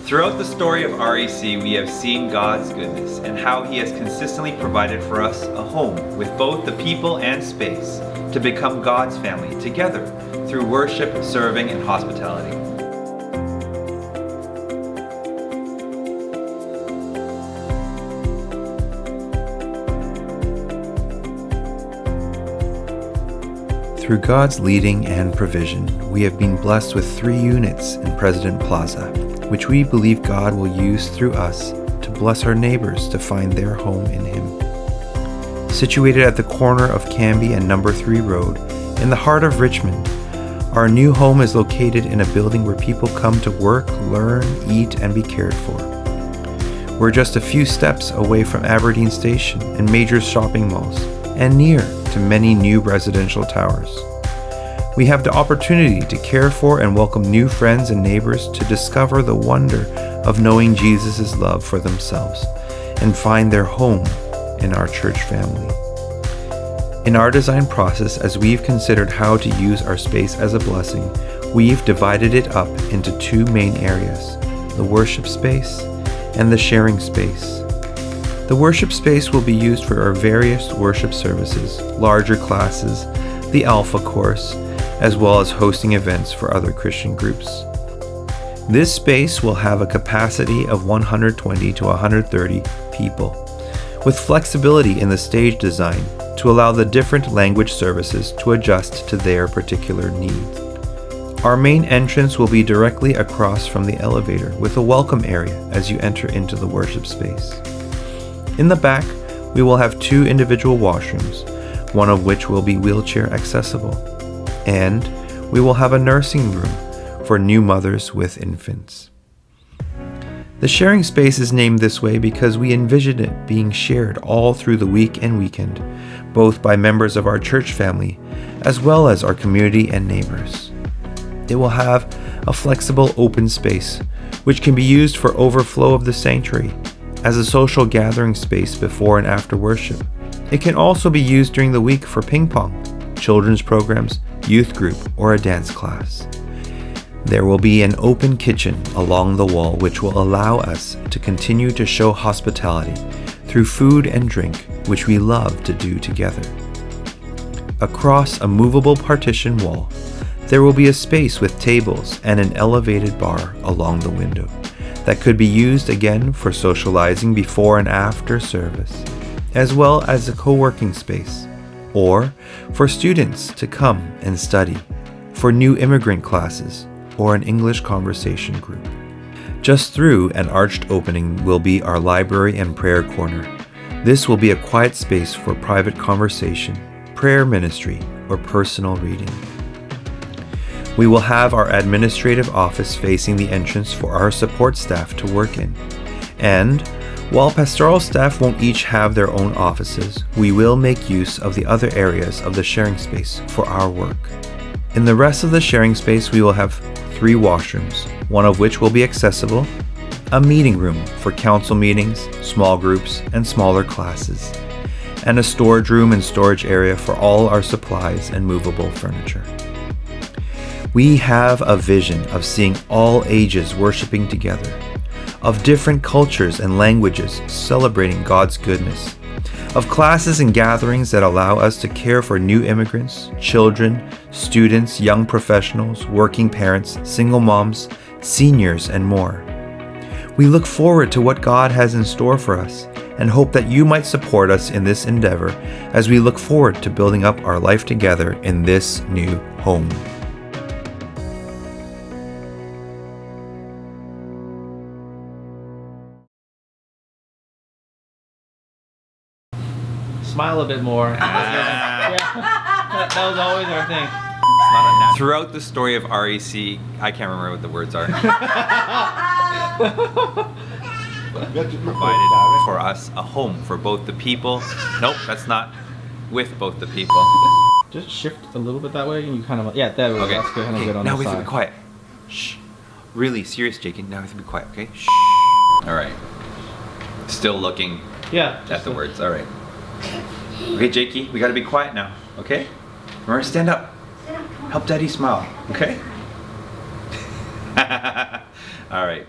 Throughout the story of REC, we have seen God's goodness and how He has consistently provided for us a home with both the people and space to become God's family together through worship, serving, and hospitality. Through God's leading and provision, we have been blessed with 3 units in President Plaza, which we believe God will use through us to bless our neighbors to find their home in Him. Situated at the corner of Canby and Number 3 Road, in the heart of Richmond, our new home is located in a building where people come to work, learn, eat, and be cared for. We're just a few steps away from Aberdeen Station and major shopping malls, and near to many new residential towers. We have the opportunity to care for and welcome new friends and neighbors to discover the wonder of knowing Jesus' love for themselves and find their home in our church family. In our design process, as we've considered how to use our space as a blessing, we've divided it up into 2 main areas, the worship space and the sharing space. The worship space will be used for our various worship services, larger classes, the Alpha course, as well as hosting events for other Christian groups. This space will have a capacity of 120 to 130 people, with flexibility in the stage design to allow the different language services to adjust to their particular needs. Our main entrance will be directly across from the elevator with a welcome area as you enter into the worship space. In the back, we will have 2 individual washrooms, one of which will be wheelchair accessible. And we will have a nursing room for new mothers with infants. The sharing space is named this way because we envision it being shared all through the week and weekend, both by members of our church family as well as our community and neighbors. It will have a flexible open space, which can be used for overflow of the sanctuary, as a social gathering space before and after worship. It can also be used during the week for ping pong, children's programs, youth group, or a dance class. There will be an open kitchen along the wall which will allow us to continue to show hospitality through food and drink, which we love to do together. Across a movable partition wall, there will be a space with tables and an elevated bar along the window that could be used again for socializing before and after service, as well as a co-working space, or for students to come and study, for new immigrant classes, or an English conversation group. Just through an arched opening will be our library and prayer corner. This will be a quiet space for private conversation, prayer ministry, or personal reading. We will have our administrative office facing the entrance for our support staff to work in. And while pastoral staff won't each have their own offices, we will make use of the other areas of the sharing space for our work. In the rest of the sharing space, we will have 3 washrooms, one of which will be accessible, a meeting room for council meetings, small groups, and smaller classes, and a storage room and storage area for all our supplies and movable furniture. We have a vision of seeing all ages worshiping together, of different cultures and languages celebrating God's goodness, of classes and gatherings that allow us to care for new immigrants, children, students, young professionals, working parents, single moms, seniors, and more. We look forward to what God has in store for us and hope that you might support us in this endeavor as we look forward to building up our life together in this new home. Smile a bit more. Yeah. That was always our thing. Throughout the story of REC, I can't remember what the words are. Provided for us a home for both the people. Nope, that's not with both the people. Just shift a little bit that way, and you kind of there we go. Okay. That's good. Kind of good on now the we have side. to be quiet. Shh. Really serious, Jacob. Now we have to be quiet. Okay. Shh. All right. Still looking at the words. All right. Okay, Jakey, we gotta be quiet now, okay? Remember, stand up. Help Daddy smile, okay? All right.